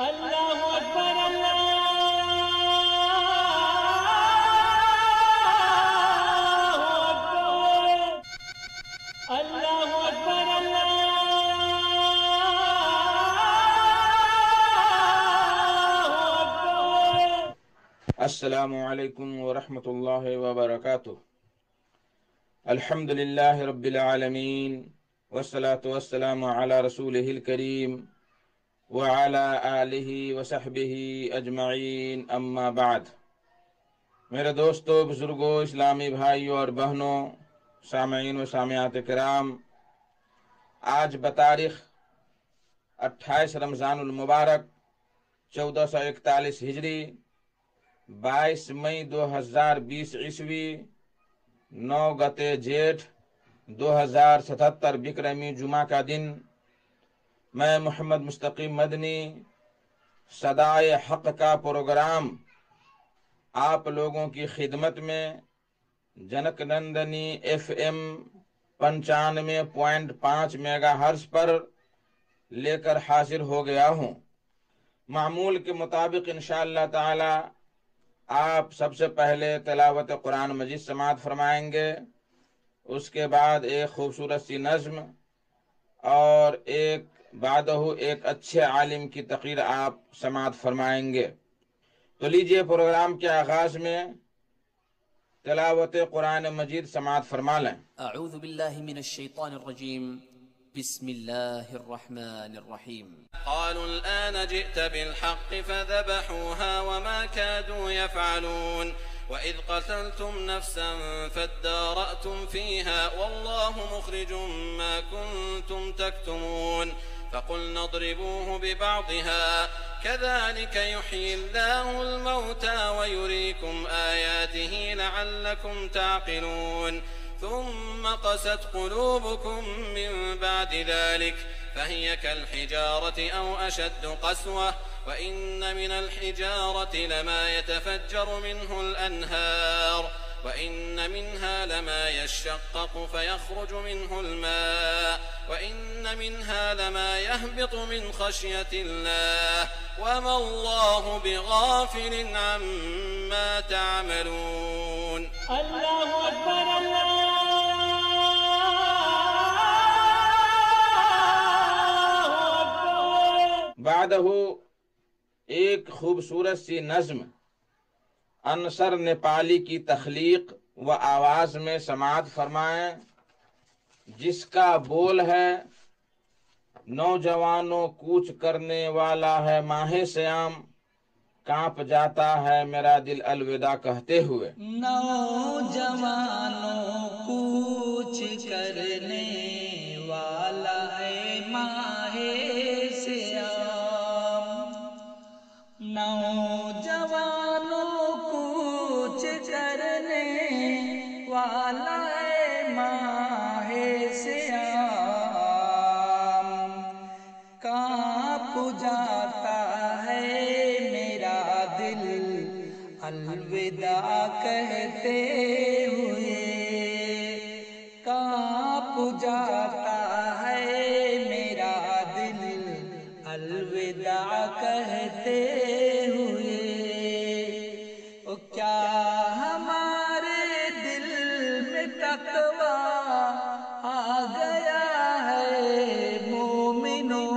اللہ اکبر اللہ اکبر اللہ اکبر اللہ اکبر۔ السلام علیکم ورحمۃ اللہ وبرکاتہ۔ الحمد للہ رب العالمین والصلاة والسلام علی رسولہ الکریم وعلی آلہ وصحبہ اجمعین، اما بعد۔ میرے دوستو، بزرگوں، اسلامی بھائیوں اور بہنوں، سامعین و سامعات کرام، آج بتاریخ 28 رمضان المبارک 1441 ہجری، 22 مئی 2020 عیسوی، 9 گتے جیٹھ 2077 بکرمی جمعہ کا دن، میں محمد مستقیم مدنی صدائے حق کا پروگرام آپ لوگوں کی خدمت میں junk Nandini FM 95.5 mega hertz پر لے کر حاضر ہو گیا ہوں۔ معمول کے مطابق انشاءاللہ تعالی آپ سب سے پہلے تلاوت قرآن مجید سماعت فرمائیں گے، اس کے بعد ایک خوبصورت سی نظم اور بعدہ ایک اچھے عالم کی تقریر آپ سماعت فرمائیں گے۔ تو لیجئے پروگرام کے آغاز میں تلاوت قرآن مجید سماعت فرما لیں۔ اعوذ باللہ من الشیطان الرجیم، بسم اللہ الرحمن الرحیم۔ قالوا الآن جئت بالحق فذبحوها وما كادوا يفعلون وإذ قتلتم نفسا فادارأتم فيها والله مخرج ما كنتم تكتمون فقلنا اضربوه ببعضها كذلك يحيي الله الموتى ويريكم آياته لعلكم تعقلون ثم قست قلوبكم من بعد ذلك فهي كالحجارة أو أشد قسوة وإن من الحجارة لما يتفجر منه الأنهار وإن منها لما يشقق فيخرج منه الماء وإن منها لما يهبط من خشية الله وما الله بغافل عما تعملون۔ اللہ اکبر اللہ اکبر۔ بعدہ ایک خوبصورت سی نظم انصر نیپالی کی تخلیق و آواز میں سماعت فرمائیں، جس کا بول ہے: نوجوانوں کوچ کرنے والا ہے ماہ سیام، کانپ جاتا ہے میرا دل الوداع کہتے ہوئے۔ نوجوانوں کوچ کرنے والا ہے ماہ سیام، نوجوانوں کوچ کرنے والا ہے ماہ سیام، کانپ جاتا ہے میرا دل الوداع کہتے ہوئے، کانپ جاتا ہے میرا دل الوداع کہتے ہوئے۔ او کیا ہمارے دل میں تقویٰ آ گیا ہے مومنوں،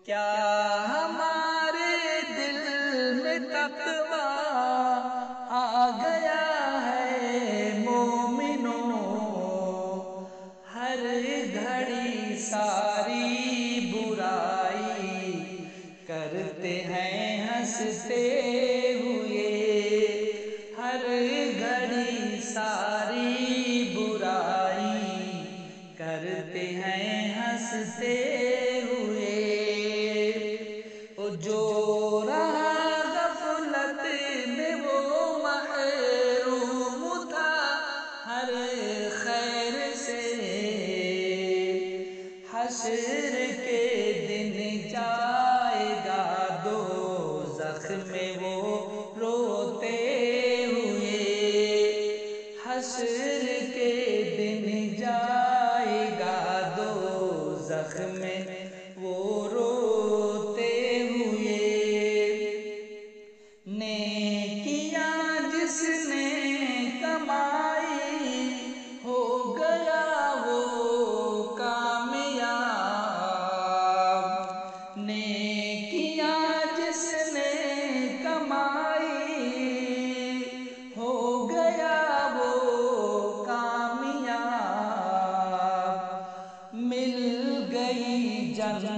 کیا ہمارے دل میں تقویٰ آ گیا ہے مومنوں، ہر گھڑی ساری برائی کرتے ہیں ہنستے ہوئے، ہر گھڑی ساری برائی کرتے ہیں ہنستے ہوئے۔ جو رہا غفلت میں وہ محروم تھا ہر خیر سے، حشر کے دن جائے گا دوزخ میں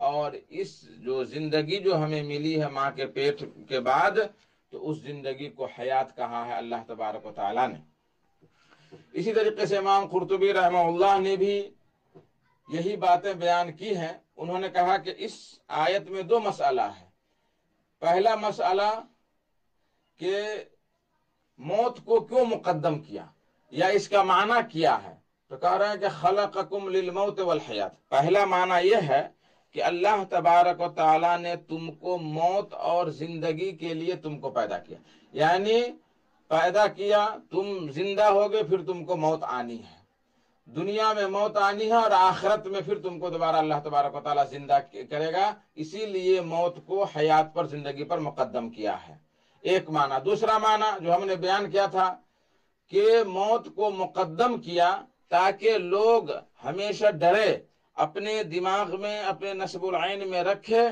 اور اس جو زندگی جو ہمیں ملی ہے ماں کے پیٹ کے بعد، تو اس زندگی کو حیات کہا ہے اللہ تبارک و تعالیٰ نے۔ اسی طریقے سے امام قرطبی رحمہ اللہ نے بھی یہی باتیں بیان کی ہیں۔ انہوں نے کہا کہ اس آیت میں دو مسئلہ ہے۔ پہلا مسئلہ کہ موت کو کیوں مقدم کیا یا اس کا معنی کیا ہے، تو کہہ رہے ہیں کہ خلقکم للموت والحیات۔ پہلا معنی یہ ہے کہ اللہ تبارک و تعالیٰ نے تم کو موت اور زندگی کے لیے تم کو پیدا کیا، یعنی پیدا کیا، تم زندہ ہوگے، پھر تم کو موت آنی ہے، دنیا میں موت آنی ہے، اور آخرت میں پھر تم کو دوبارہ اللہ تبارک و تعالیٰ زندہ کرے گا، اسی لیے موت کو حیات پر، زندگی پر مقدم کیا ہے، ایک معنی۔ دوسرا معنی جو ہم نے بیان کیا تھا کہ موت کو مقدم کیا تاکہ لوگ ہمیشہ ڈرے، اپنے دماغ میں، اپنے نصب العین میں رکھے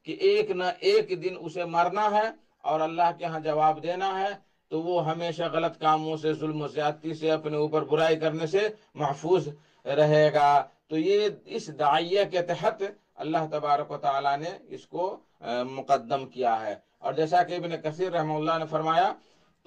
کہ ایک نہ ایک دن اسے مرنا ہے اور اللہ کے ہاں جواب دینا ہے، تو وہ ہمیشہ غلط کاموں سے، ظلم و زیادتی سے، اپنے اوپر برائی کرنے سے محفوظ رہے گا۔ تو یہ اس داعیہ کے تحت اللہ تبارک و تعالیٰ نے اس کو مقدم کیا ہے۔ اور جیسا کہ ابن کثیر رحمہ اللہ نے فرمایا،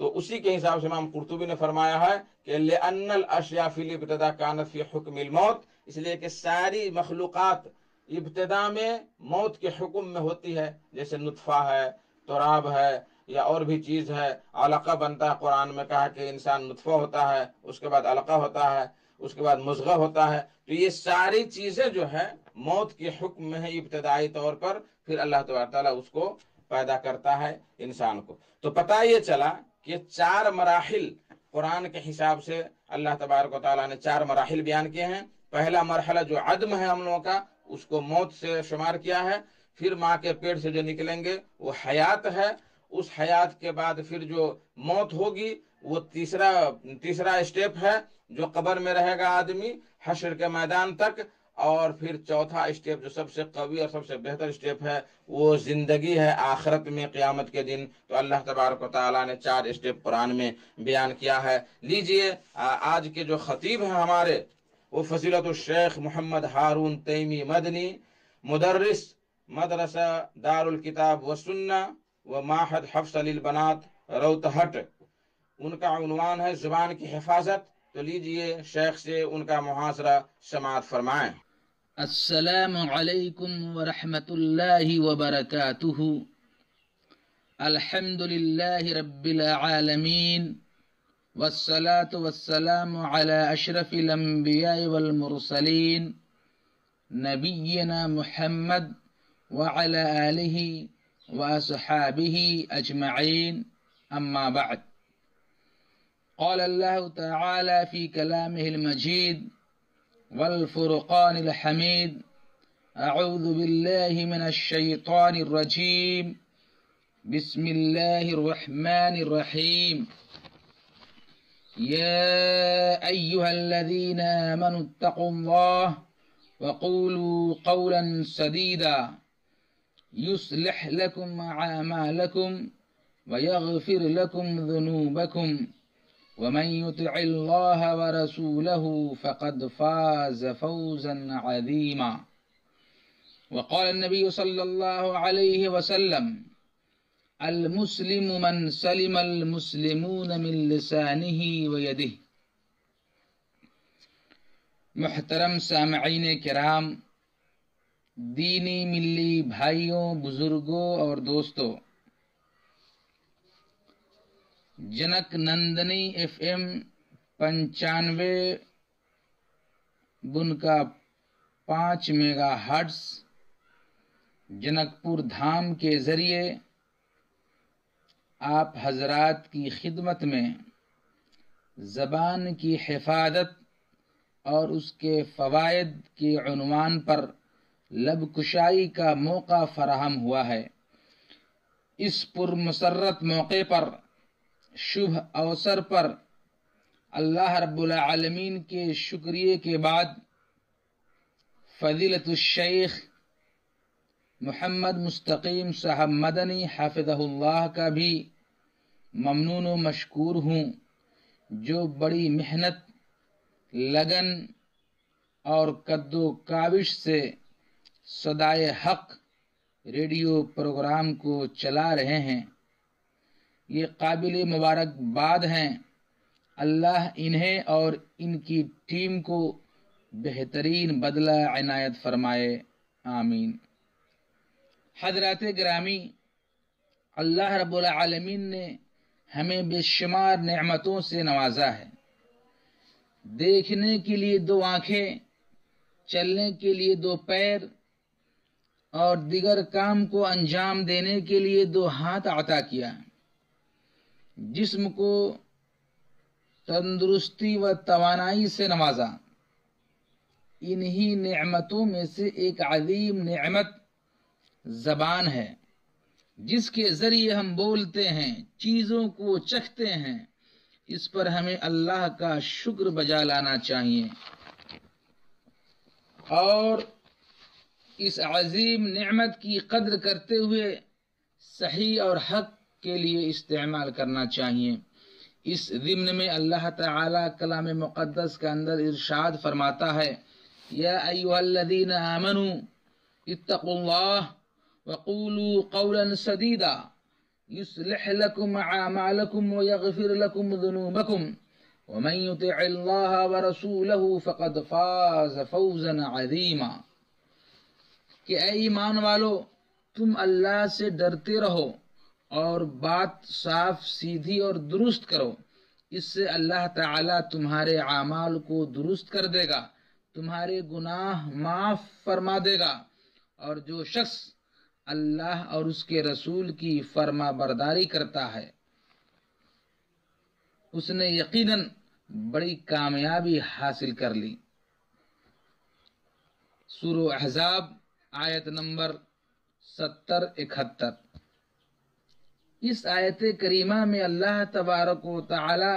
تو اسی کے حساب سے امام قرطبی نے فرمایا ہے کہ لِأَنَّ الْأَشْيَاءَ فِي الْإِبْتِدَاءِ كَانَتْ فِي حُكْمِ الْمَوْتِ، اس لیے کہ ساری مخلوقات ابتدا میں موت کے حکم میں ہوتی ہے، جیسے نطفہ ہے، تراب ہے، یا اور بھی چیز ہے، علقہ بنتا ہے، قرآن میں کہا کہ انسان نطفہ ہوتا ہے، اس کے بعد علقہ ہوتا ہے، اس کے بعد مضغہ ہوتا ہے، تو یہ ساری چیزیں جو ہے موت کے حکم میں ہے ابتدائی طور پر، پھر اللہ تبارک تعالیٰ اس کو پیدا کرتا ہے انسان کو۔ تو پتہ یہ چلا کہ 4 مراحل قرآن کے حساب سے اللہ تبارک و تعالیٰ نے 4 مراحل بیان کیے ہیں۔ پہلا مرحلہ جو عدم ہے ہم لوگوں کا، اس کو موت سے شمار کیا ہے، پھر ماں کے پیٹ سے جو نکلیں گے وہ حیات ہے، اس حیات کے بعد پھر جو موت ہوگی وہ تیسرا اسٹیپ ہے جو قبر میں رہے گا آدمی حشر کے میدان تک، اور پھر چوتھا اسٹیپ جو سب سے قوی اور سب سے بہتر اسٹیپ ہے وہ زندگی ہے آخرت میں، قیامت کے دن۔ تو اللہ تبارک و تعالیٰ نے 4 اسٹیپ قرآن میں بیان کیا ہے۔ لیجئے آج کے جو خطیب ہیں ہمارے، وہ فضیلت الشیخ محمد ہارون تیمی مدنی، مدرس مدرسہ دار الکتاب والسنہ و معہد حفص للبنات روتہٹ، ان کا عنوان ہے زبان کی حفاظت۔ تو لیجئے شیخ سے ان کا محاضرہ سماعت فرمائیں۔ السلام علیکم ورحمۃ اللہ وبرکاتہ۔ الحمد للہ رب العالمین، والصلاة والسلام على اشرف الانبیاء والمرسلین، نبینا محمد وعلى آلہ واصحابہ اجمعین، اما بعد۔ قال اللہ تعالی فی کلامہ المجید والفرقان الحمید، اعوذ باللہ من الشیطان الرجیم، بسم اللہ الرحمن الرحیم، یا ایہا الذین آمنوا اتقوا اللہ وقولوا قولا سدیدا يصلح لكم أعمالكم ويغفر لكم ذنوبكم ومن يطع الله ورسوله فقد فاز فوزا عظيما۔ وقال النبي صلى الله عليه وسلم: المسلم من سلم المسلمون من لسانه ويده۔ محترم سامعین کرام، دینی ملی بھائیوں، بزرگوں اور دوستوں، جنک نندنی ایف ایم 95.5 megahertz Janakpur Dham کے ذریعے آپ حضرات کی خدمت میں زبان کی حفاظت اور اس کے فوائد کے عنوان پر لب کشائی کا موقع فراہم ہوا ہے۔ اس پرمسرت موقع پر، شبھ اوسر پر، اللہ رب العالمین کے شکریہ کے بعد فضیلت الشیخ محمد مستقیم صاحب مدنی حافظہ اللہ کا بھی ممنون و مشکور ہوں، جو بڑی محنت، لگن اور کد و کاوش سے صدائے حق ریڈیو پروگرام کو چلا رہے ہیں، یہ قابل مبارکباد ہیں۔ اللہ انہیں اور ان کی ٹیم کو بہترین بدلہ عنایت فرمائے، آمین۔ حضرات گرامی، اللہ رب العالمین نے ہمیں بے شمار نعمتوں سے نوازا ہے۔ دیکھنے کے لیے 2 آنکھیں، چلنے کے لیے 2 پیر اور دیگر کام کو انجام دینے کے لیے 2 ہاتھ عطا کیا۔ جسم کو تندرستی و توانائی سے نوازا۔ انہی نعمتوں میں سے ایک عظیم نعمت زبان ہے، جس کے ذریعے ہم بولتے ہیں، چیزوں کو چکھتے ہیں۔ اس پر ہمیں اللہ کا شکر بجا لانا چاہیے اور اس عظیم نعمت کی قدر کرتے ہوئے صحیح اور حق کے لیے استعمال کرنا چاہیے۔ اس ضمن میں اللہ تعالی کلام مقدس کے اندر ارشاد فرماتا ہے، یا ایھا الذین آمنوا اتقوا اللہ وقولوا قولا سدیدا یصلح لکم اعمالکم ویغفر لکم ذنوبکم ومن یطع اللہ ورسولہ فقد فاز فوزا عظیما، کہ اے ایمان والو، تم اللہ سے ڈرتے رہو اور بات صاف سیدھی اور درست کرو، اس سے اللہ تعالی تمہارے اعمال کو درست کر دے گا، تمہارے گناہ معاف فرما دے گا، اور جو شخص اللہ اور اس کے رسول کی فرما برداری کرتا ہے اس نے یقیناً بڑی کامیابی حاصل کر لی۔ سورہ احزاب آیت نمبر 70-71۔ اس آیت کریمہ میں اللہ تبارک و تعالی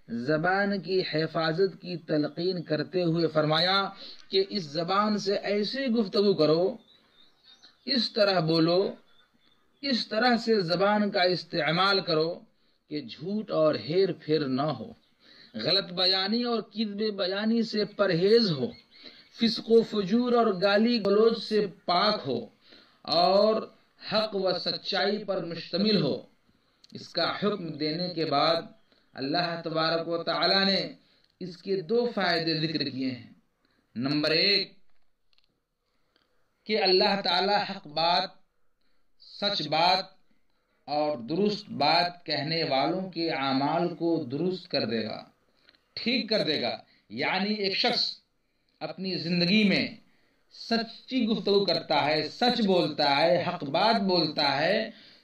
زبان کی حفاظت کی تلقین کرتے ہوئے فرمایا کہ اس زبان سے ایسی گفتگو کرو، اس طرح بولو، اس طرح سے زبان کا استعمال کرو کہ جھوٹ اور ہیر پھیر نہ ہو، غلط بیانی اور کذب بیانی سے پرہیز ہو، فسق و فجور اور گالی گلوچ سے پاک ہو اور حق و سچائی پر مشتمل ہو۔ اس کا حکم دینے کے بعد اللہ تبارک و تعالی نے اس کے 2 فائدے ذکر کیے ہیں۔ نمبر 1 کہ اللہ تعالی حق بات، سچ بات اور درست بات کہنے والوں کے اعمال کو درست کر دے گا، ٹھیک کر دے گا۔ یعنی ایک شخص اپنی زندگی میں سچی گفتگو کرتا ہے، سچ بولتا ہے، حق بات بولتا ہے،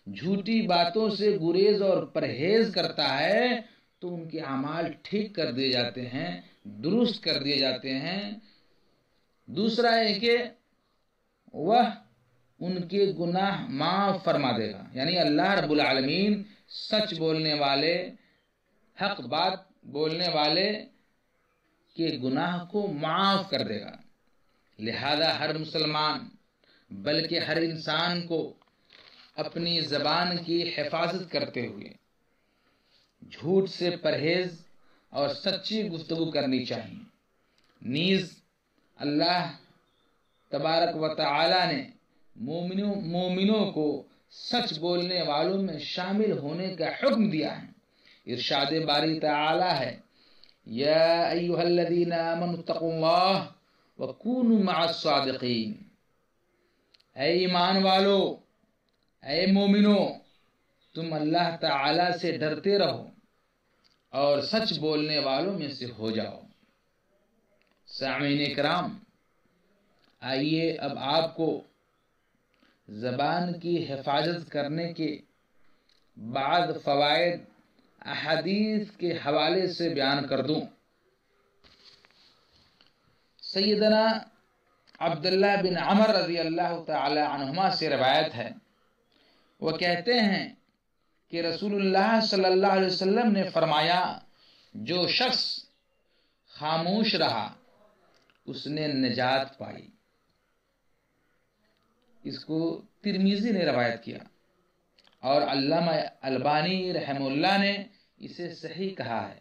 جھوٹی باتوں سے گریز اور پرہیز کرتا ہے، تو ان کے اعمال ٹھیک کر دیے جاتے ہیں، درست کر دیے جاتے ہیں۔ دوسرا ہے کہ وہ ان کے گناہ معاف فرما دے گا، یعنی اللہ رب العالمین سچ بولنے والے، حق بات بولنے والے کے گناہ کو معاف کر دے گا۔ لہذا ہر مسلمان بلکہ ہر انسان کو اپنی زبان کی حفاظت کرتے ہوئے جھوٹ سے پرہیز اور سچی گفتگو کرنی چاہیے۔ نیز اللہ تبارک و تعالی نے مومنوں کو سچ بولنے والوں میں شامل ہونے کا حکم دیا ہے۔ ارشاد باری تعالی ہے، یا ایھا الذین آمنوا اتقوا اللہ وکونوا مع الصادقین، اے ایمان والو، اے مومنو، تم اللہ تعالی سے ڈرتے رہو اور سچ بولنے والوں میں سے ہو جاؤ۔ سامعین کرام، آئیے اب آپ کو زبان کی حفاظت کرنے کے بعض فوائد احادیث کے حوالے سے بیان کر دوں۔ سیدنا عبداللہ بن عمر رضی اللہ تعالی عنہما سے روایت ہے، وہ کہتے ہیں کہ رسول اللہ صلی اللہ علیہ وسلم نے فرمایا، جو شخص خاموش رہا اس نے نجات پائی۔ اس کو ترمذی نے روایت کیا اور علامہ البانی رحمہ اللہ نے اسے صحیح کہا ہے۔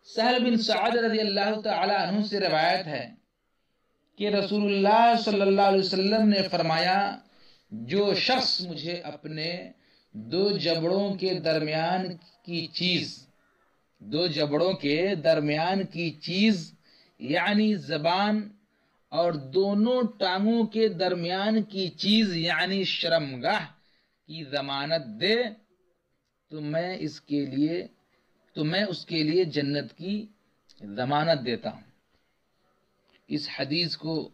سہل بن سعد رضی اللہ تعالی عنہ سے روایت ہے کہ رسول اللہ صلی اللہ علیہ وسلم نے فرمایا جو شخص مجھے اپنے دو جبڑوں کے درمیان کی چیز یعنی زبان اور دونوں ٹانگوں کے درمیان کی چیز یعنی شرمگاہ کی ضمانت دے تو میں اس کے لیے جنت کی ضمانت دیتا ہوں۔ اس حدیث کو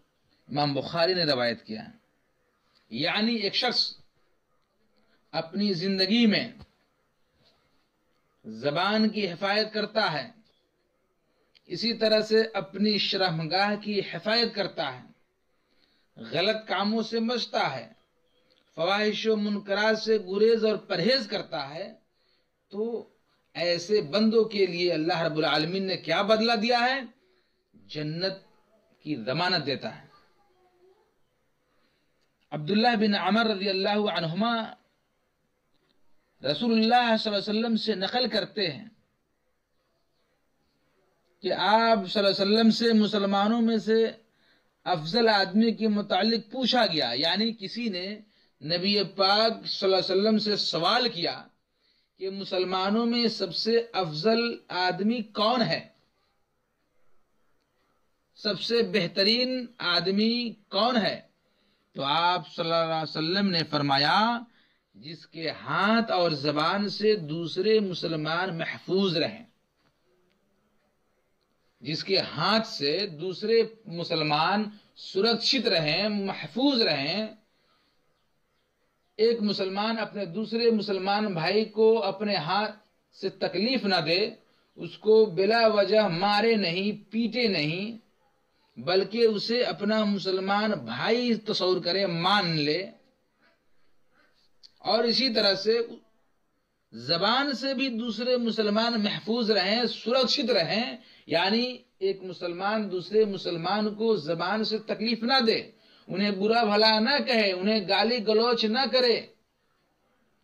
امام بخاری نے روایت کیا ہے۔ یعنی ایک شخص اپنی زندگی میں زبان کی حفاظت کرتا ہے، اسی طرح سے اپنی شرمگاہ کی حفاظت کرتا ہے، غلط کاموں سے بچتا ہے، فواحش و منکرات سے گریز اور پرہیز کرتا ہے، تو ایسے بندوں کے لیے اللہ رب العالمین نے کیا بدلہ دیا ہے؟ جنت کی ضمانت دیتا ہے۔ عبداللہ بن عمر رضی اللہ عنہما رسول اللہ صلی اللہ علیہ وسلم سے نقل کرتے ہیں کہ آپ صلی اللہ علیہ وسلم سے مسلمانوں میں سے افضل آدمی کے متعلق پوچھا گیا، یعنی کسی نے نبی پاک صلی اللہ علیہ وسلم سے سوال کیا کہ مسلمانوں میں سب سے افضل آدمی کون ہے، سب سے بہترین آدمی کون ہے؟ تو آپ صلی اللہ علیہ وسلم نے فرمایا جس کے ہاتھ اور زبان سے دوسرے مسلمان محفوظ رہیں، جس کے ہاتھ سے دوسرے مسلمان سرکشت رہیں، محفوظ رہیں۔ ایک مسلمان اپنے دوسرے مسلمان بھائی کو اپنے ہاتھ سے تکلیف نہ دے، اس کو بلا وجہ مارے نہیں، پیٹے نہیں، بلکہ اسے اپنا مسلمان بھائی تصور کرے، مان لے۔ اور اسی طرح سے زبان سے بھی دوسرے مسلمان محفوظ رہیں، سرکشت رہیں، یعنی ایک مسلمان دوسرے مسلمان کو زبان سے تکلیف نہ دے، انہیں برا بھلا نہ کہے، انہیں گالی گلوچ نہ کرے،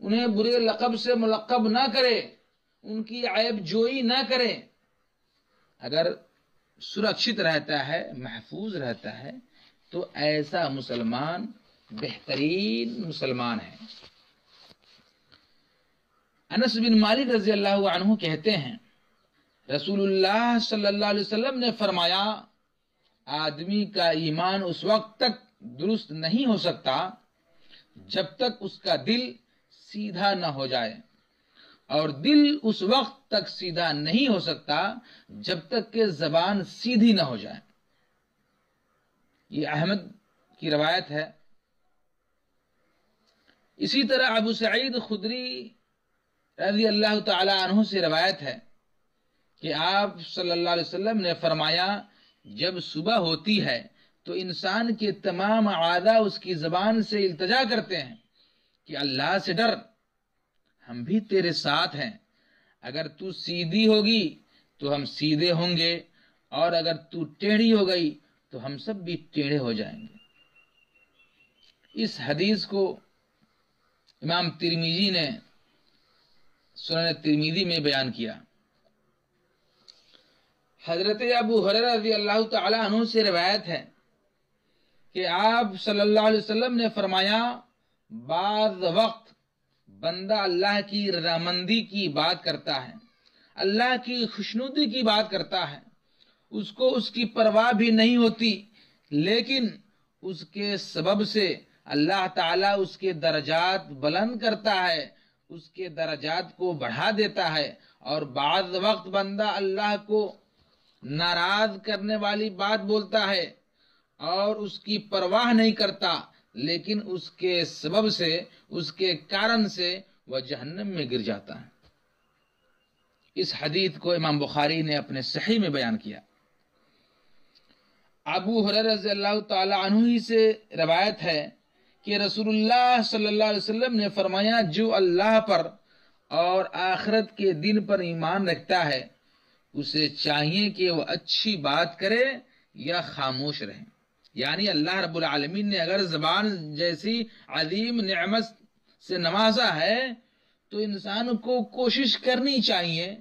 انہیں برے لقب سے ملقب نہ کرے، ان کی عیب جوئی نہ کرے۔ اگر سرکشت رہتا ہے، محفوظ رہتا ہے، تو ایسا مسلمان بہترین مسلمان ہے۔ انس بن مالک رضی اللہ عنہ کہتے ہیں رسول اللہ صلی اللہ علیہ وسلم نے فرمایا آدمی کا ایمان اس وقت تک درست نہیں ہو سکتا جب تک اس کا دل سیدھا نہ ہو جائے، اور دل اس وقت تک سیدھا نہیں ہو سکتا جب تک کہ زبان سیدھی نہ ہو جائے۔ یہ احمد کی روایت ہے۔ اسی طرح ابو سعید خدری رضی اللہ تعالی عنہ سے روایت ہے کہ آپ صلی اللہ علیہ وسلم نے فرمایا جب صبح ہوتی ہے تو انسان کے تمام اعضاء اس کی زبان سے التجا کرتے ہیں کہ اللہ سے ڈر، ہم بھی تیرے ساتھ ہیں، اگر تو سیدھی ہوگی تو ہم سیدھے ہوں گے، اور اگر تو ٹیڑھی ہو گئی تو ہم سب بھی ٹیڑھے ہو جائیں گے۔ اس حدیث کو امام ترمذی نے سنن ترمذی میں بیان کیا۔ حضرت ابو ہریرہ رضی اللہ تعالی عنہ سے روایت ہے کہ آپ صلی اللہ علیہ وسلم نے فرمایا بعض وقت بندہ اللہ کی رضامندی کی بات کرتا ہے، اللہ کی خوشنودی کی بات کرتا ہے، اس کو اس کی پرواہ بھی نہیں ہوتی، لیکن اس کے سبب سے اللہ تعالیٰ اس کے درجات بلند کرتا ہے، اس کے درجات کو بڑھا دیتا ہے۔ اور بعض وقت بندہ اللہ کو ناراض کرنے والی بات بولتا ہے اور اس کی پرواہ نہیں کرتا، لیکن اس کے سبب سے، اس کے کارن سے وہ جہنم میں گر جاتا ہے۔ اس حدیث کو امام بخاری نے اپنے صحیح میں بیان کیا۔ ابو ہریرہ رضی اللہ تعالی عنہ ہی سے روایت ہے کہ رسول اللہ صلی اللہ علیہ وسلم نے فرمایا جو اللہ پر اور آخرت کے دن پر ایمان رکھتا ہے اسے چاہیے کہ وہ اچھی بات کرے یا خاموش رہے۔ یعنی اللہ رب العالمین نے اگر زبان جیسی عظیم نعمت سے نوازا ہے تو انسان کو کوشش کرنی چاہیے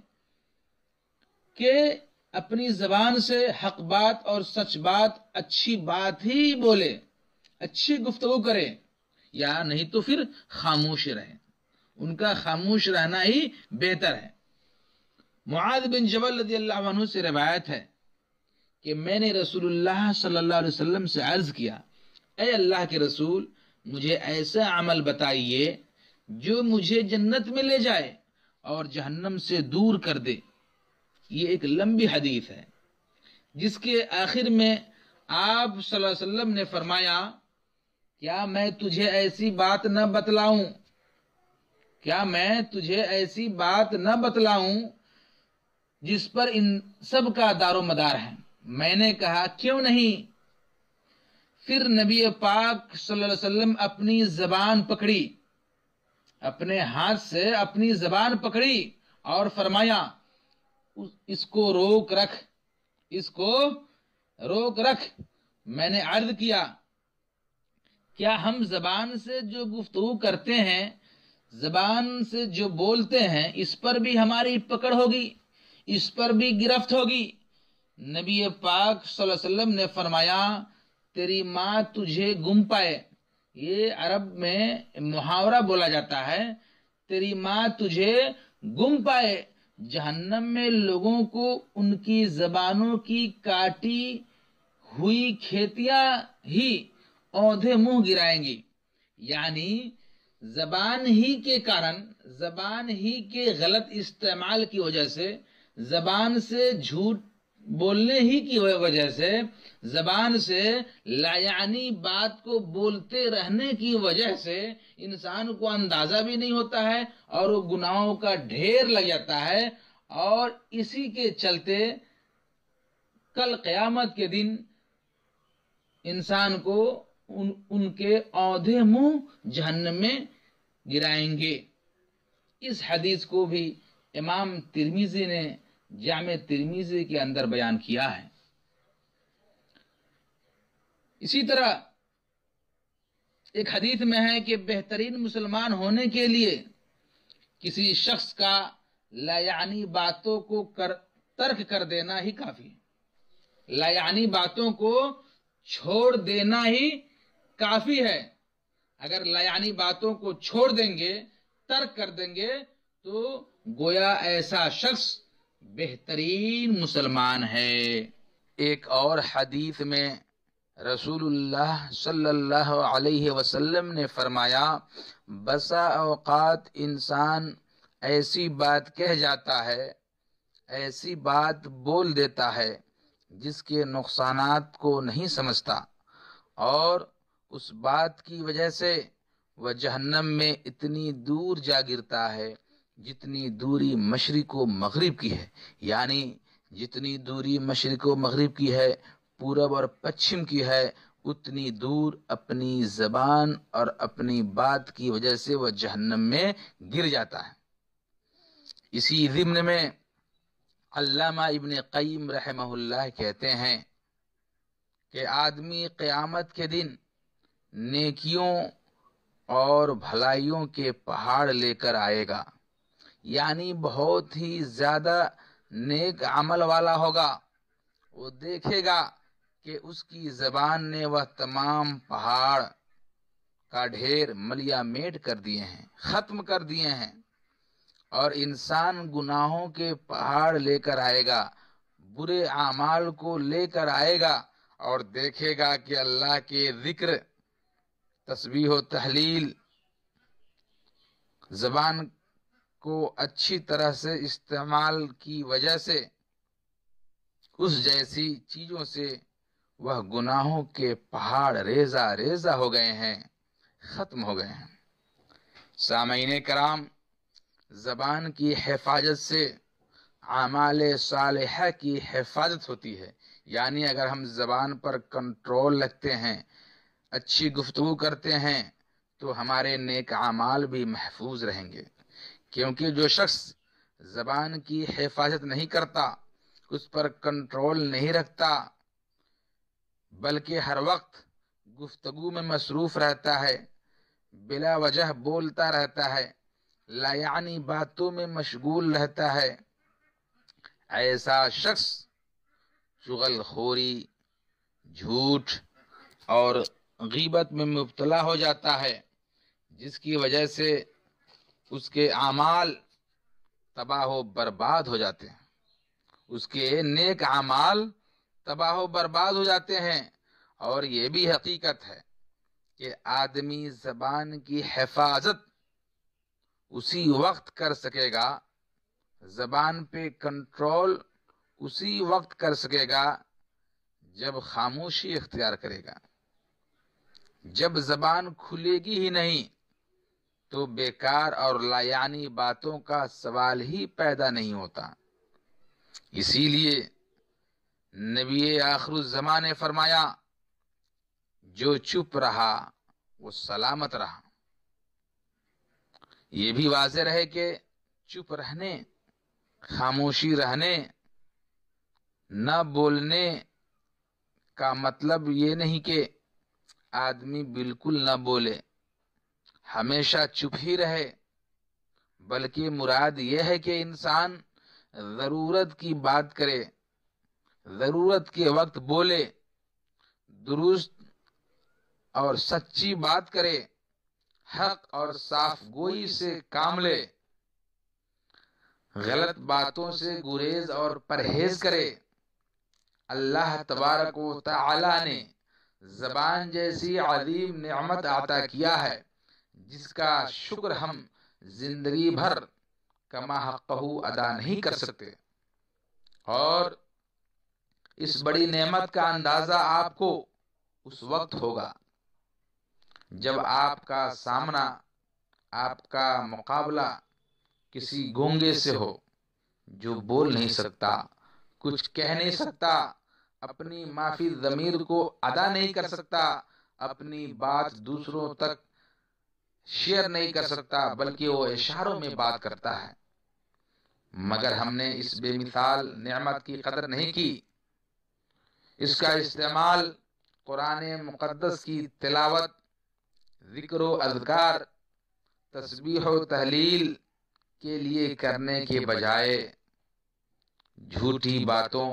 کہ اپنی زبان سے حق بات اور سچ بات، اچھی بات ہی بولے، اچھی گفتگو کرے، یا نہیں تو پھر خاموش رہے۔ ان کا خاموش رہنا ہی بہتر ہے۔ معاذ بن جبل رضی اللہ عنہ سے روایت ہے کہ میں نے رسول اللہ صلی اللہ علیہ وسلم سے عرض کیا، اے اللہ کے رسول، مجھے ایسا عمل بتائیے جو مجھے جنت میں لے جائے اور جہنم سے دور کر دے۔ یہ ایک لمبی حدیث ہے جس کے آخر میں آپ صلی اللہ علیہ وسلم نے فرمایا، کیا میں تجھے ایسی بات نہ بتلاؤں، کیا میں تجھے ایسی بات نہ بتلاؤں جس پر ان سب کا دار و مدار ہے؟ میں نے کہا کیوں نہیں؟ پھر نبی پاک صلی اللہ علیہ وسلم اپنی زبان پکڑی، اپنے ہاتھ سے اپنی زبان پکڑی اور فرمایا، اس کو روک رکھ، اس کو روک رکھ۔ میں نے عرض کیا، کیا ہم زبان سے جو گفتگو کرتے ہیں، زبان سے جو بولتے ہیں، اس پر بھی ہماری پکڑ ہوگی، اس پر بھی گرفت ہوگی؟ نبی پاک صلی اللہ علیہ وسلم نے فرمایا، تیری ماں تجھے گم پائے۔ یہ عرب میں محاورہ بولا جاتا ہے، تیری ماں تجھے گم پائے۔ جہنم میں لوگوں کو ان کی زبانوں کی کاٹی ہوئی کھیتیاں ہی اوندھے منہ گرائیں گی، یعنی زبان ہی کے کارن، زبان ہی کے غلط استعمال کی وجہ سے، زبان سے جھوٹ بولنے ہی کی وجہ سے، زبان سے لایعنی بات کو بولتے رہنے کی وجہ سے انسان کو اندازہ بھی نہیں ہوتا ہے اور وہ گناہوں کا ڈھیر لگ جاتا ہے، اور اسی کے چلتے کل قیامت کے دن انسان کو ان کے اوندھے منہ جہنم میں گرائیں گے۔ اس حدیث کو بھی امام ترمذی نے جامع ترمذی کے اندر بیان کیا ہے۔ اسی طرح ایک حدیث میں ہے کہ بہترین مسلمان ہونے کے لیے کسی شخص کا لایعنی باتوں کو ترک کر دینا ہی کافی ہے، لایعنی باتوں کو چھوڑ دینا ہی کافی ہے۔ اگر لایعنی باتوں کو چھوڑ دیں گے، ترک کر دیں گے، تو گویا ایسا شخص بہترین مسلمان ہے۔ ایک اور حدیث میں رسول اللہ صلی اللہ علیہ وسلم نے فرمایا، بسا اوقات انسان ایسی بات کہہ جاتا ہے، ایسی بات بول دیتا ہے جس کے نقصانات کو نہیں سمجھتا، اور اس بات کی وجہ سے وہ جہنم میں اتنی دور جا گرتا ہے جتنی دوری مشرق و مغرب کی ہے، یعنی جتنی دوری مشرق و مغرب کی ہے، پورب اور پچھم کی ہے، اتنی دور اپنی زبان اور اپنی بات کی وجہ سے وہ جہنم میں گر جاتا ہے۔ اسی ضمن میں علامہ ابن قیم رحمہ اللہ کہتے ہیں کہ آدمی قیامت کے دن نیکیوں اور بھلائیوں کے پہاڑ لے کر آئے گا، یعنی بہت ہی زیادہ نیک عمل والا ہوگا۔ وہ دیکھے گا کہ اس کی زبان نے وہ تمام پہاڑ کا ڈھیر ملیا میٹ کر دیے ہیں، ختم کر دیے ہیں، اور انسان گناہوں کے پہاڑ لے کر آئے گا، برے اعمال کو لے کر آئے گا، اور دیکھے گا کہ اللہ کے ذکر، تسبیح و تحلیل، زبان کو اچھی طرح سے استعمال کی وجہ سے اس جیسی چیزوں سے وہ گناہوں کے پہاڑ ریزہ ریزہ ہو گئے ہیں، ختم ہو گئے ہیں۔ سامعین کرام، زبان کی حفاظت سے اعمال صالحہ کی حفاظت ہوتی ہے، یعنی اگر ہم زبان پر کنٹرول رکھتے ہیں، اچھی گفتگو کرتے ہیں، تو ہمارے نیک اعمال بھی محفوظ رہیں گے، کیونکہ جو شخص زبان کی حفاظت نہیں کرتا، اس پر کنٹرول نہیں رکھتا، بلکہ ہر وقت گفتگو میں مصروف رہتا ہے، بلا وجہ بولتا رہتا ہے، لایعنی باتوں میں مشغول رہتا ہے، ایسا شخص چغل خوری، جھوٹ اور غیبت میں مبتلا ہو جاتا ہے، جس کی وجہ سے اس کے اعمال تباہ و برباد ہو جاتے ہیں، اس کے نیک اعمال تباہ و برباد ہو جاتے ہیں۔ اور یہ بھی حقیقت ہے کہ آدمی زبان کی حفاظت اسی وقت کر سکے گا، زبان پہ کنٹرول اسی وقت کر سکے گا جب خاموشی اختیار کرے گا۔ جب زبان کھلے گی ہی نہیں تو بیکار اور لایعنی باتوں کا سوال ہی پیدا نہیں ہوتا۔ اسی لیے نبی آخر الزمان نے فرمایا، جو چپ رہا وہ سلامت رہا۔ یہ بھی واضح رہے کہ چپ رہنے، خاموشی رہنے، نہ بولنے کا مطلب یہ نہیں کہ آدمی بالکل نہ بولے، ہمیشہ چپ ہی رہے، بلکہ مراد یہ ہے کہ انسان ضرورت کی بات کرے، ضرورت کے وقت بولے، درست اور سچی بات کرے، حق اور صاف گوئی سے کام لے، غلط باتوں سے گریز اور پرہیز کرے۔ اللہ تبارک و تعالی نے زبان جیسی عظیم نعمت عطا کیا ہے جس کا شکر ہم زندگی بھر کما حقہ ادا نہیں کر سکتے، اور اس بڑی نعمت کا اندازہ آپ کو اس وقت ہوگا جب آپ کا سامنا، آپ کا مقابلہ کسی گونگے سے ہو جو بول نہیں سکتا، کچھ کہہ نہیں سکتا، اپنی معافی ضمیر کو ادا نہیں کر سکتا، اپنی بات دوسروں تک شیئر نہیں کر سکتا، بلکہ وہ اشاروں میں بات کرتا ہے۔ مگر ہم نے اس بے مثال نعمت کی قدر نہیں کی، اس کا استعمال قرآن مقدس کی تلاوت، ذکر و اذکار، تسبیح و تحلیل کے لیے کرنے کے بجائے جھوٹی باتوں،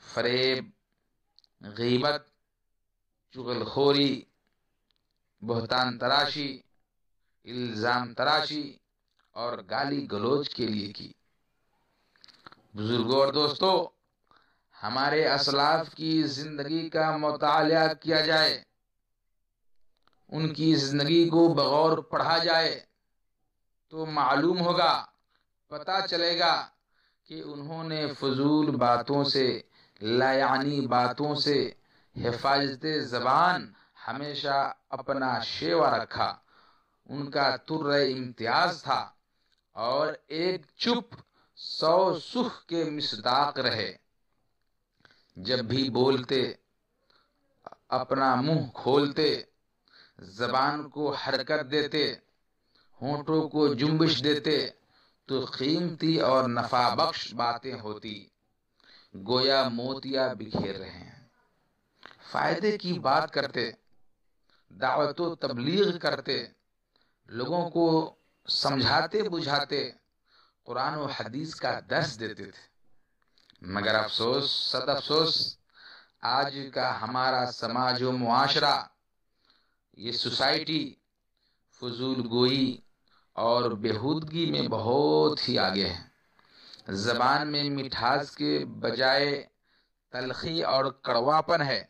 فریب، غیبت، چغل خوری، بہتان تراشی، الزام تراشی اور گالی گلوچ کے لیے کی۔ بزرگوں اور دوستو، ہمارے اسلاف کی زندگی کا مطالعہ کیا جائے، ان کی زندگی کو بغور پڑھا جائے تو معلوم ہوگا، پتہ چلے گا کہ انہوں نے فضول باتوں سے، لایعنی باتوں سے حفاظت زبان ہمیشہ اپنا شیوا رکھا، ان کا تر امتیاز تھا، اور ایک چپ 100 سخ کے مصداق رہے۔ جب بھی بولتے، اپنا منہ کھولتے، زبان کو حرکت دیتے، ہونٹوں کو جنبش دیتے تو قیمتی اور نفع بخش باتیں ہوتی، گویا موتیاں بکھیر رہے ہیں۔ فائدے کی بات کرتے، دعوت و تبلیغ کرتے، لوگوں کو سمجھاتے بجھاتے، قرآن و حدیث کا درس دیتے تھے۔ مگر افسوس، صد افسوس، آج کا ہمارا سماج و معاشرہ، یہ سوسائٹی فضول گوئی اور بےہودگی میں بہت ہی آگے ہے۔ زبان میں مٹھاس کے بجائے تلخی اور کڑواپن ہے،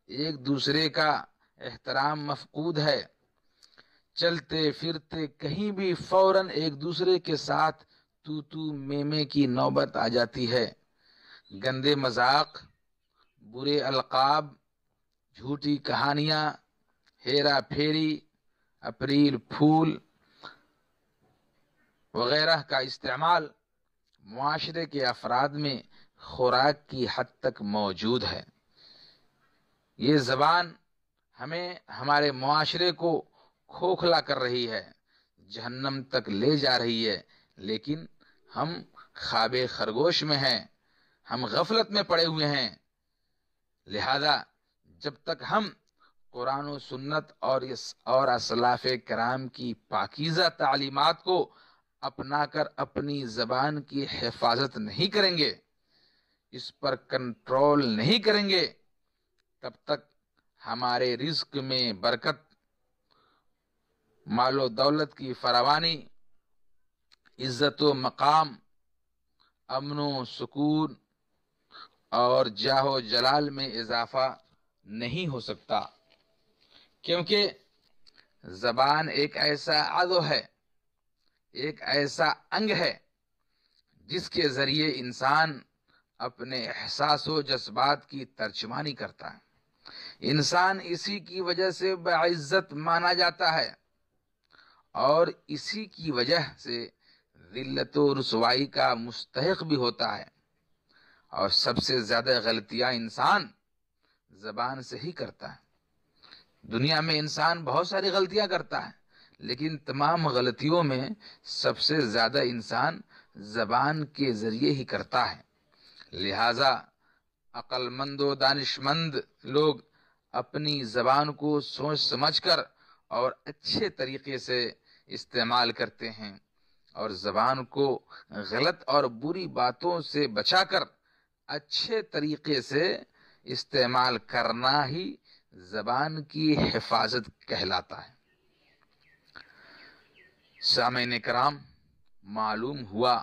ایک دوسرے کا احترام مفقود ہے، چلتے پھرتے کہیں بھی فوراً ایک دوسرے کے ساتھ تو میں کی نوبت آ جاتی ہے۔ گندے مذاق، برے القاب، جھوٹی کہانیاں، ہیرا پھیری، اپریل پھول وغیرہ کا استعمال معاشرے کے افراد میں خوراک کی حد تک موجود ہے۔ یہ زبان ہمیں، ہمارے معاشرے کو کھوکھلا کر رہی ہے، جہنم تک لے جا رہی ہے، لیکن ہم خواب خرگوش میں ہیں، ہم غفلت میں پڑے ہوئے ہیں۔ لہذا جب تک ہم قرآن و سنت اور اسلاف کرام کی پاکیزہ تعلیمات کو اپنا کر اپنی زبان کی حفاظت نہیں کریں گے، اس پر کنٹرول نہیں کریں گے تب تک ہمارے رزق میں برکت، مال و دولت کی فراوانی، عزت و مقام، امن و سکون اور جاہ و جلال میں اضافہ نہیں ہو سکتا، کیونکہ زبان ایک ایسا عضو ہے، ایک ایسا انگ ہے جس کے ذریعے انسان اپنے احساس و جذبات کی ترجمانی کرتا ہے۔ انسان اسی کی وجہ سے باعزت مانا جاتا ہے اور اسی کی وجہ سے ذلت و رسوائی کا مستحق بھی ہوتا ہے، اور سب سے زیادہ غلطیاں انسان زبان سے ہی کرتا ہے۔ دنیا میں انسان بہت ساری غلطیاں کرتا ہے، لیکن تمام غلطیوں میں سب سے زیادہ انسان زبان کے ذریعے ہی کرتا ہے۔ لہذا عقل مند و دانش مند لوگ اپنی زبان کو سوچ سمجھ کر اور اچھے طریقے سے استعمال کرتے ہیں، اور زبان کو غلط اور بری باتوں سے بچا کر اچھے طریقے سے استعمال کرنا ہی زبان کی حفاظت کہلاتا ہے۔ سامعین کرام، معلوم ہوا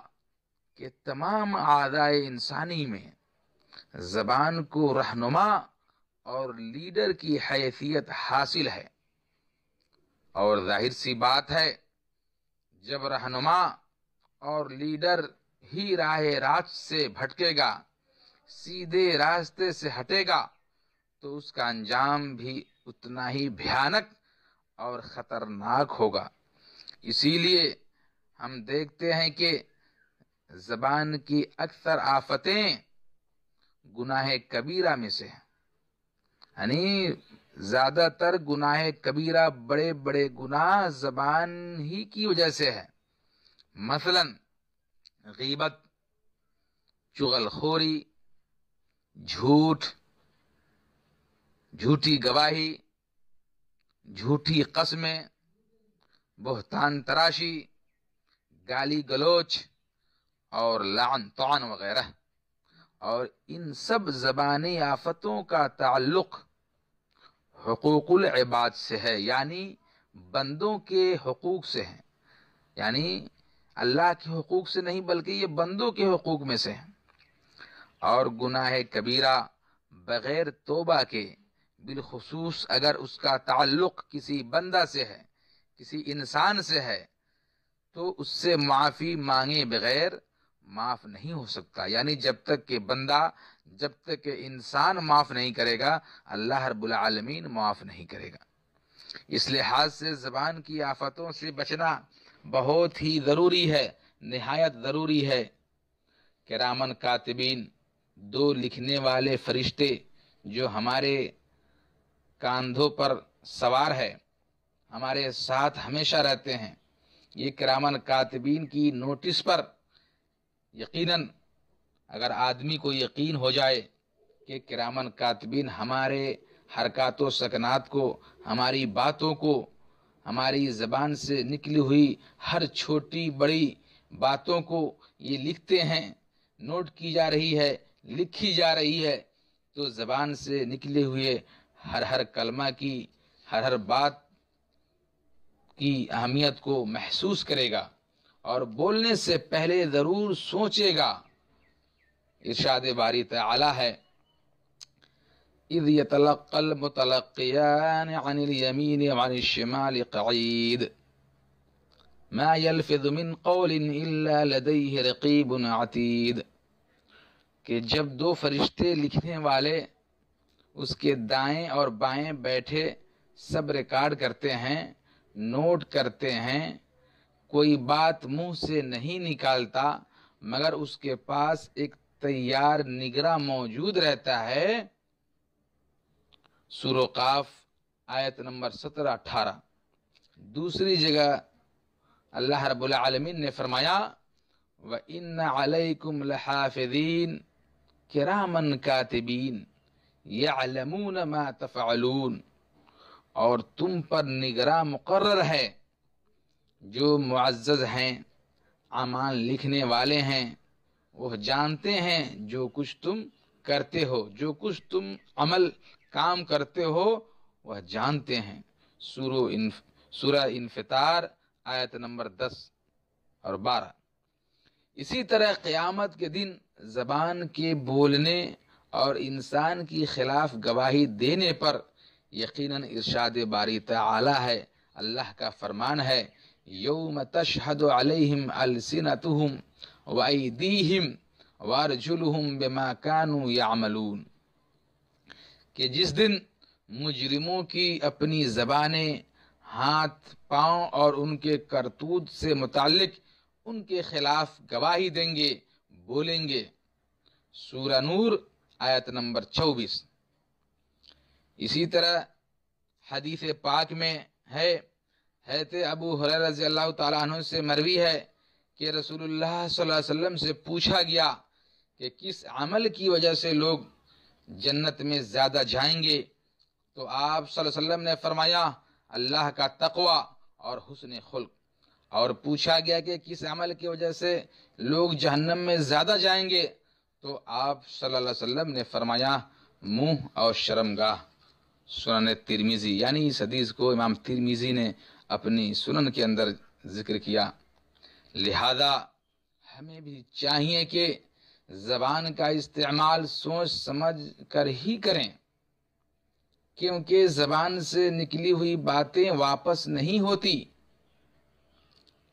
کہ تمام اعضائے انسانی میں زبان کو رہنما اور لیڈر کی حیثیت حاصل ہے، اور ظاہر سی بات ہے جب رہنما اور لیڈر ہی راہ راست سے بھٹکے گا، سیدھے راستے سے ہٹے گا، تو اس کا انجام بھی اتنا ہی بھیانک اور خطرناک ہوگا۔ اسی لیے ہم دیکھتے ہیں کہ زبان کی اکثر آفتیں گناہ کبیرہ میں سے ہیں، یعنی زیادہ تر گناہ کبیرہ، بڑے بڑے گناہ زبان ہی کی وجہ سے ہے۔ مثلا غیبت، چغل خوری، جھوٹ، جھوٹی گواہی، جھوٹی قسمیں، بہتان تراشی، گالی گلوچ اور لعن طعن وغیرہ، اور ان سب زبانی آفتوں کا تعلق حقوق العباد سے ہے، یعنی بندوں کے حقوق سے ہے، یعنی اللہ کے حقوق سے نہیں بلکہ یہ بندوں کے حقوق میں سے ہے۔ اور گناہ کبیرہ بغیر توبہ کے، بالخصوص اگر اس کا تعلق کسی بندہ سے ہے، کسی انسان سے ہے، تو اس سے معافی مانگے بغیر معاف نہیں ہو سکتا، یعنی جب تک کہ بندہ، جب تک کہ انسان معاف نہیں کرے گا، اللہ رب العالمین معاف نہیں کرے گا۔ اس لحاظ سے زبان کی آفتوں سے بچنا بہت ہی ضروری ہے، نہایت ضروری ہے۔ کرامن کاتبین، دو لکھنے والے فرشتے جو ہمارے کاندھوں پر سوار ہے، ہمارے ساتھ ہمیشہ رہتے ہیں، یہ کرامن کاتبین کی نوٹس پر یقیناً اگر آدمی کو یقین ہو جائے کہ کرامن کاتبین ہمارے حرکات و سکنات کو، ہماری باتوں کو، ہماری زبان سے نکلی ہوئی ہر چھوٹی بڑی باتوں کو یہ لکھتے ہیں، نوٹ کی جا رہی ہے، لکھی جا رہی ہے، تو زبان سے نکلے ہوئے ہر کلمہ کی، ہر بات کی اہمیت کو محسوس کرے گا اور بولنے سے پہلے ضرور سوچے گا۔ ارشاد باری تعالی ہے، اذ يتلقى المتلقيان عن اليمين وعن الشمال قعيد ما يلفظ من قول الا لديه رقيب عتيد، کہ جب دو فرشتے لکھنے والے اس کے دائیں اور بائیں بیٹھے سب ریکارڈ کرتے ہیں، نوٹ کرتے ہیں، کوئی بات منہ سے نہیں نکالتا مگر اس کے پاس ایک تیار نگراں موجود رہتا ہے۔ سورہ قاف آیت نمبر 17-18۔ دوسری جگہ اللہ رب العالمین نے فرمایا، وَإِنَّ عَلَيْكُمْ لَحَافِظِينَ كِرَامًا كَاتِبِينَ يَعْلَمُونَ مَا تَفْعَلُونَ، اور تم پر نگراں مقرر ہے جو معزز ہیں، اعمال لکھنے والے ہیں، وہ جانتے ہیں جو کچھ تم کرتے ہو، جو کچھ تم عمل کام کرتے ہو وہ جانتے ہیں۔ سورہ انفطار آیت نمبر 10 اور 12۔ اسی طرح قیامت کے دن زبان کے بولنے اور انسان کی خلاف گواہی دینے پر یقیناً ارشاد باری تعالی ہے، اللہ کا فرمان ہے، یوم تشہد علیہم السنتہم وایدیہم وارجلہم بما کانوا یعملون، کہ جس دن مجرموں کی اپنی زبانیں، ہاتھ، پاؤں اور ان کے کرتوت سے متعلق ان کے خلاف گواہی دیں گے، بولیں گے۔ سورہ نور آیت نمبر 24۔ اسی طرح حدیث پاک میں ہے، حضرت ابو ہریرہ رضی اللہ تعالیٰ عنہ سے مروی ہے کہ رسول اللہ صلی اللہ علیہ وسلم سے پوچھا گیا کہ کس عمل کی وجہ سے لوگ جنت میں زیادہ جائیں گے، تو آپ صلی اللہ علیہ وسلم نے فرمایا اللہ کا تقوی اور حسن خلق۔ اور پوچھا گیا کہ کس عمل کی وجہ سے لوگ جہنم میں زیادہ جائیں گے، تو آپ صلی اللہ علیہ وسلم نے فرمایا منہ اور شرمگاہ۔ سنن ترمذی، یعنی اس حدیث کو امام ترمذی نے اپنی سنن کے اندر ذکر کیا۔ لہذا ہمیں بھی چاہیے کہ زبان کا استعمال سوچ سمجھ کر ہی کریں، کیونکہ زبان سے نکلی ہوئی باتیں واپس نہیں ہوتی،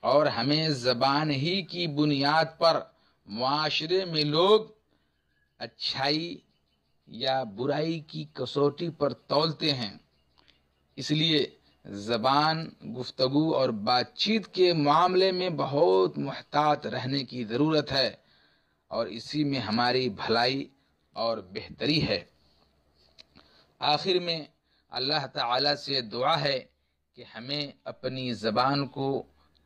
اور ہمیں زبان ہی کی بنیاد پر معاشرے میں لوگ اچھائی یا برائی کی کسوٹی پر تولتے ہیں۔ اس لیے زبان، گفتگو اور بات چیت کے معاملے میں بہت محتاط رہنے کی ضرورت ہے، اور اسی میں ہماری بھلائی اور بہتری ہے۔ آخر میں اللہ تعالی سے دعا ہے کہ ہمیں اپنی زبان کو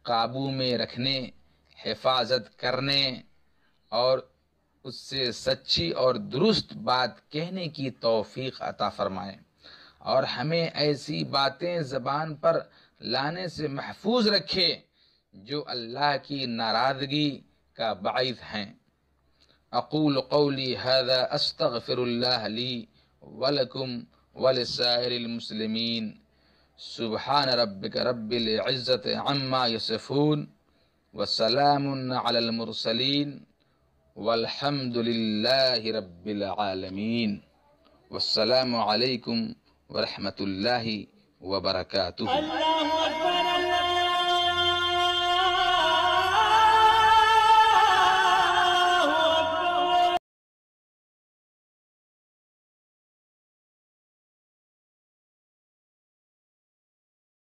قابو میں رکھنے، حفاظت کرنے اور اس سے سچی اور درست بات کہنے کی توفیق عطا فرمائے، اور ہمیں ایسی باتیں زبان پر لانے سے محفوظ رکھے جو اللہ کی ناراضگی کا باعث ہیں۔ اقول قولی ھذا استغفر اللہ لی ولکم ولسائر المسلمین۔ سبحان ربک رب العزت عما یصفون وسلام علی المرسلین والحمد للہ رب العالمین۔ والسلام علیکم ورحمۃ اللہ وبرکاتہ۔